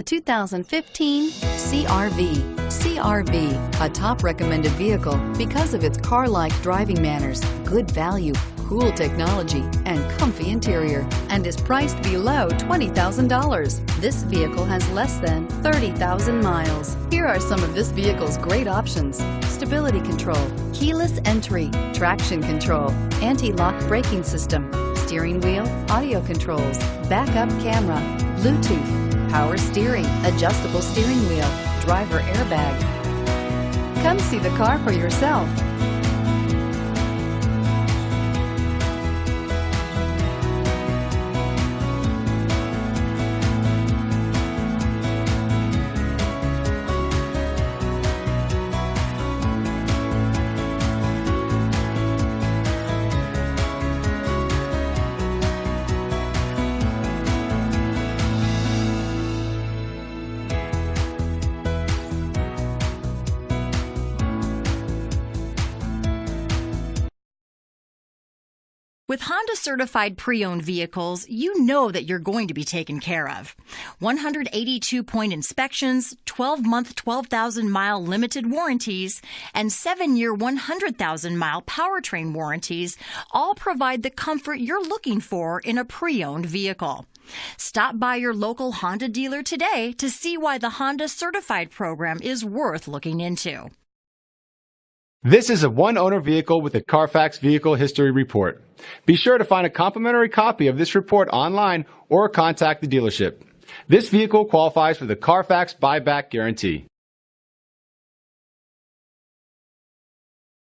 The 2015 CR-V. CR-V, a top recommended vehicle because of its car-like driving manners, good value, cool technology, and comfy interior, and is priced below $20,000. This vehicle has less than 30,000 miles. Here are some of this vehicle's great options: stability control, keyless entry, traction control, anti-lock braking system, steering wheel audio controls, backup camera, Bluetooth, power steering, adjustable steering wheel, driver airbag. Come see the car for yourself. With Honda certified pre-owned vehicles, you know that you're going to be taken care of. 182-point inspections, 12-month 12,000-mile limited warranties, and 7-year 100,000-mile powertrain warranties all provide the comfort you're looking for in a pre-owned vehicle. Stop by your local Honda dealer today to see why the Honda certified program is worth looking into. This is a one-owner vehicle with a Carfax Vehicle History Report. Be sure to find a complimentary copy of this report online or contact the dealership. This vehicle qualifies for the Carfax Buyback Guarantee.